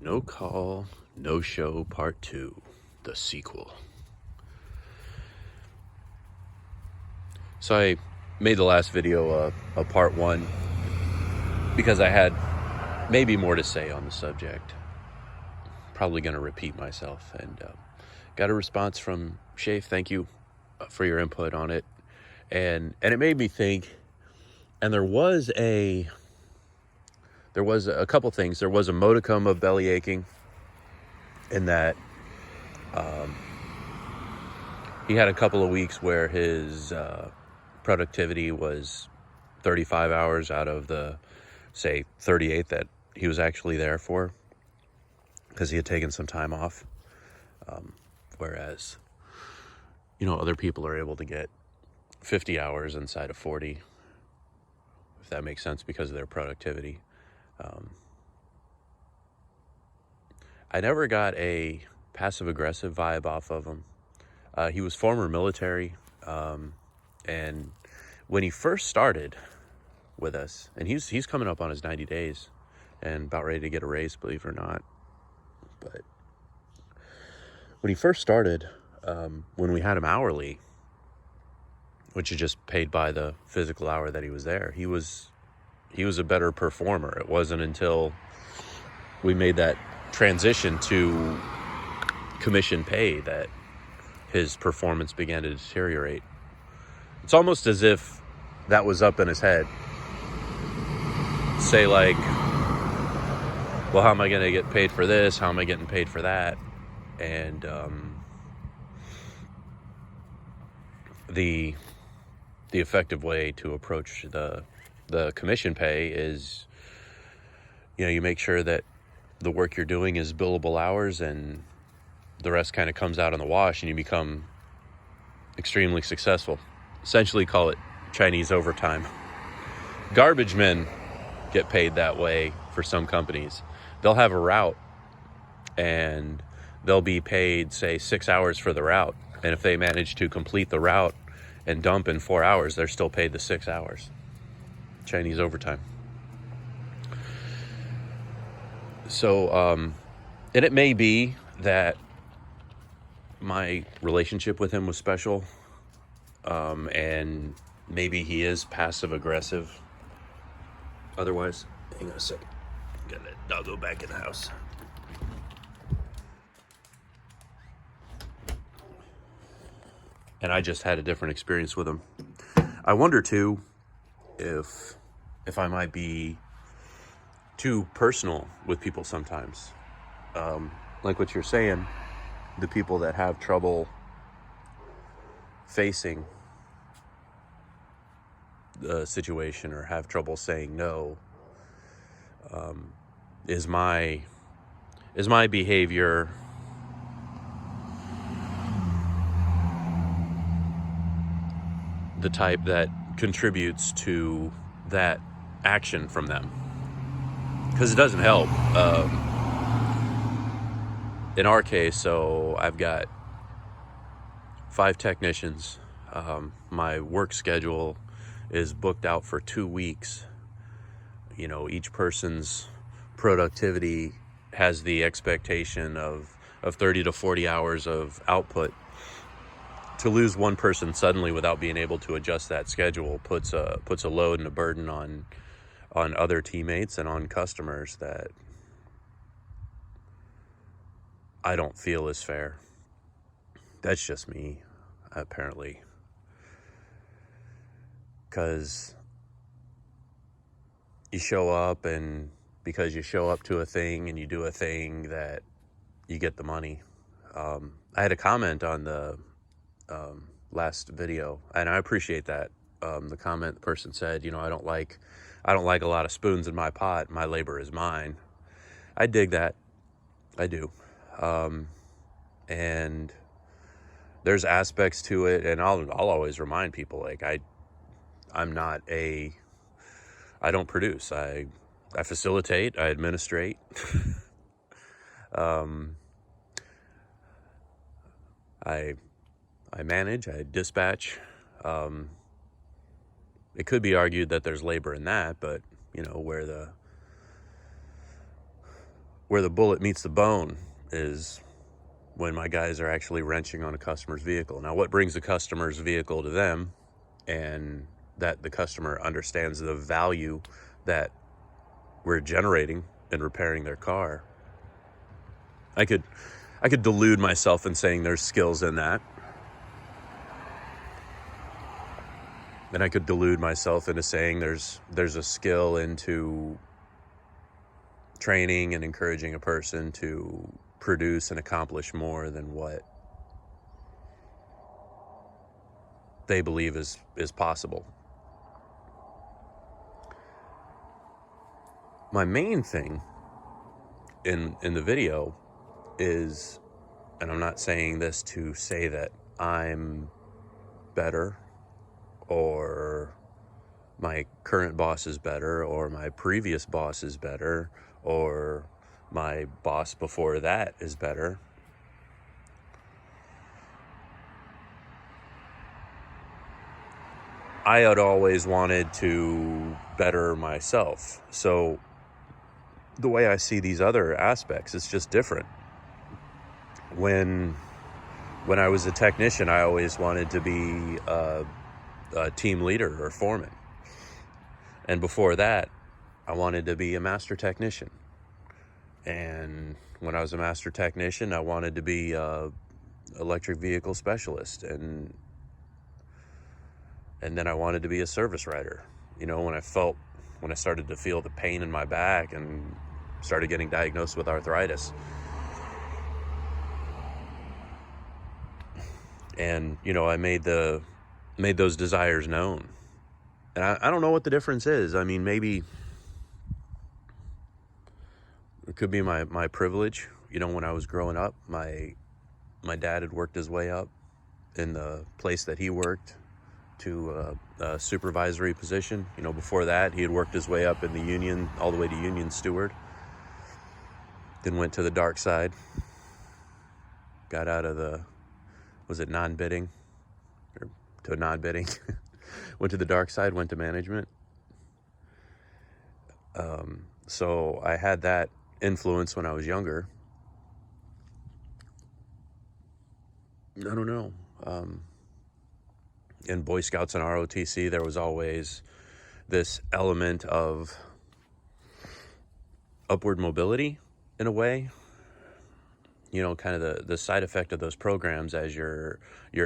No Call, No Show Part 2, the sequel. So I made the last video a Part 1 because I had maybe more to say on the subject. Probably going to repeat myself, and got a response from Shafe. Thank you for your input on it. And it made me think, and there was a couple things. There was a modicum of belly aching in that he had a couple of weeks where his productivity was 35 hours out of the, say, 38 that he was actually there for, because he had taken some time off. Whereas, other people are able to get 50 hours inside of 40, if that makes sense, because of their productivity. I never got a passive-aggressive vibe off of him. He was former military, and when he first started with us, and he's coming up on his 90 days and about ready to get a raise, believe it or not. But when he first started, when we had him hourly, which is just paid by the physical hour that he was there, he was a better performer. It wasn't until we made that transition to commission pay that his performance began to deteriorate. It's almost as if that was up in his head. Say, like, well, how am I going to get paid for this? How am I getting paid for that? And the effective way to approach the commission pay is, you make sure that the work you're doing is billable hours, and the rest kind of comes out in the wash, and you become extremely successful. Essentially call it Chinese overtime. Garbage men get paid that way for some companies. They'll have a route, and they'll be paid, say, 6 hours for the route. And if they manage to complete the route and dump in 4 hours, they're still paid the 6 hours. Chinese overtime. So, and it may be that my relationship with him was special, and maybe he is passive aggressive. Otherwise, hang on a second. Got that doggo back in the house. And I just had a different experience with him. I wonder too if I might be too personal with people sometimes. Like what you're saying, the people that have trouble facing the situation or have trouble saying no, is my behavior the type that contributes to that action from them? Because it doesn't help. In our case, so I've got 5 technicians. My work schedule is booked out for 2 weeks. Each person's productivity has the expectation of 30 to 40 hours of output. To lose one person suddenly without being able to adjust that schedule puts a load and a burden on other teammates and on customers that I don't feel is fair. That's just me, apparently. Because you show up, and because you show up to a thing and you do a thing, that you get the money. I had a comment on the last video, and I appreciate that. The comment, the person said, I don't like a lot of spoons in my pot. My labor is mine. I dig that. I do. And there's aspects to it, and I'll always remind people, like, I don't produce. I facilitate, I administrate. I manage, I dispatch. It could be argued that there's labor in that, but where where the bullet meets the bone is when my guys are actually wrenching on a customer's vehicle. Now, what brings the customer's vehicle to them, and that the customer understands the value that we're generating in repairing their car. I could delude myself in saying there's skills in that. And I could delude myself into saying there's a skill into training and encouraging a person to produce and accomplish more than what they believe is possible. My main thing in the video is, and I'm not saying this to say that I'm better, or my current boss is better, or my previous boss is better, or my boss before that is better. I had always wanted to better myself. So the way I see these other aspects, it's just different. When I was a technician, I always wanted to be a team leader or foreman. And before that, I wanted to be a master technician. And when I was a master technician, I wanted to be a electric vehicle specialist. And then I wanted to be a service writer. You know, when I started to feel the pain in my back and started getting diagnosed with arthritis. And, you know, I made those desires known. And I don't know what the difference is. I mean, maybe it could be my privilege. You know, when I was growing up, my dad had worked his way up in the place that he worked to a supervisory position. You know, before that, he had worked his way up in the union, all the way to union steward. Then went to the dark side. Got out of non-bidding? Or to non-bidding. Went to the dark side, went to management. So I had that influence when I was younger. I don't know. In Boy Scouts and ROTC, there was always this element of upward mobility in a way. You know, kind of the side effect of those programs as you're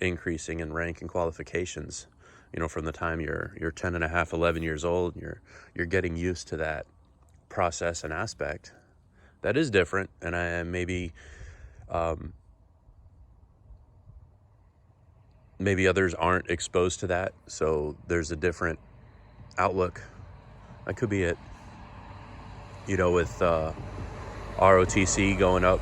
increasing in rank and qualifications. You know, from the time you're 10 and a half, 11 years old, you're getting used to that process and aspect. That is different, and maybe others aren't exposed to that, so there's a different outlook. That could be it. You know, with ROTC going up,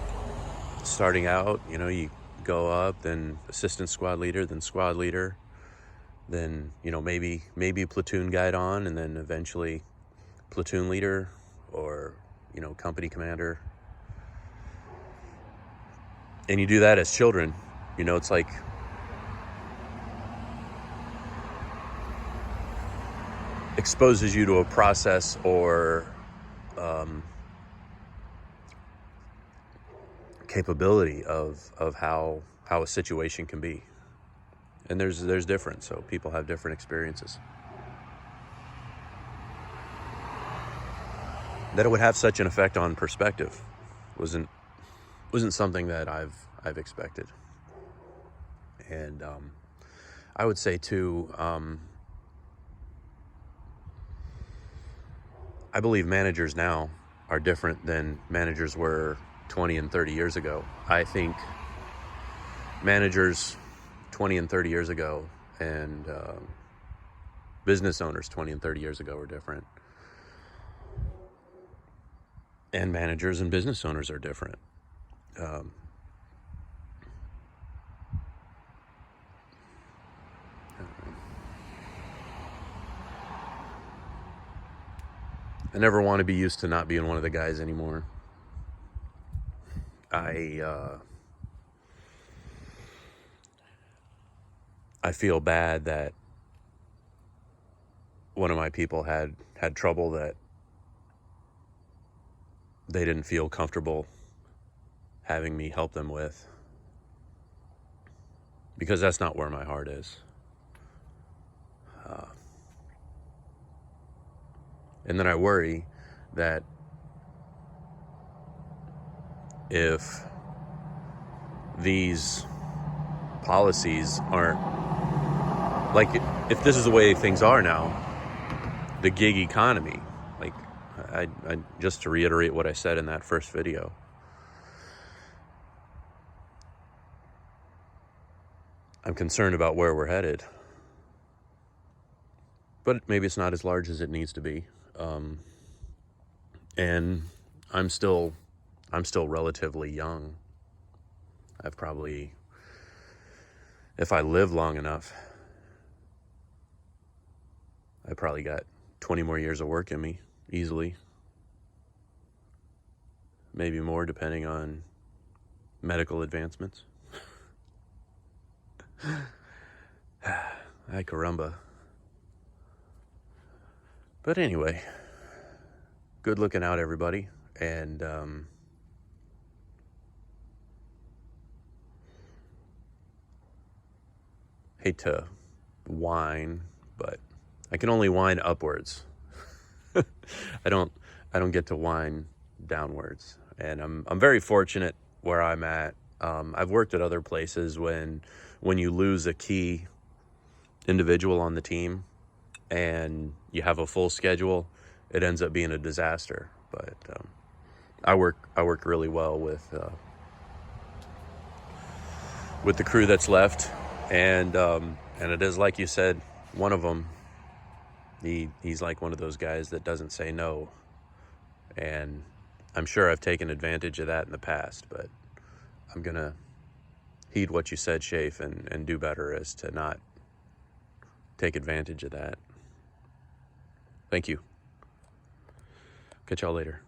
starting out, you know, you go up, then assistant squad leader, then squad leader, then, you know, maybe platoon guide on, and then eventually platoon leader, or, you know, company commander. And you do that as children. You know, it's like exposes you to a process or capability of how a situation can be. And there's different, so people have different experiences. That it would have such an effect on perspective wasn't something that I've expected. And I would say too, I believe managers now are different than managers were 20 and 30 years ago. I think managers 20 and 30 years ago and business owners 20 and 30 years ago were different. And managers and business owners are different. I never want to be used to not being one of the guys anymore. I feel bad that one of my people had trouble that they didn't feel comfortable having me help them with, because that's not where my heart is. And then I worry that if these policies aren't, like, if this is the way things are now, the gig economy, like, I just to reiterate what I said in that first video, I'm concerned about where we're headed. But maybe it's not as large as it needs to be. And I'm still relatively young. I've probably, if I live long enough, I probably got 20 more years of work in me, easily. Maybe more, depending on medical advancements. Ay, caramba. But anyway, good looking out, everybody. And hate to whine, but I can only whine upwards. I don't get to whine downwards. And I'm very fortunate where I'm at. I've worked at other places when you lose a key individual on the team and you have a full schedule, it ends up being a disaster. But I work really well with the crew that's left, and it is like you said, one of them, he's like one of those guys that doesn't say no, and I'm sure I've taken advantage of that in the past, but I'm gonna heed what you said, Shafe, and do better as to not take advantage of that. Thank you. Catch y'all later.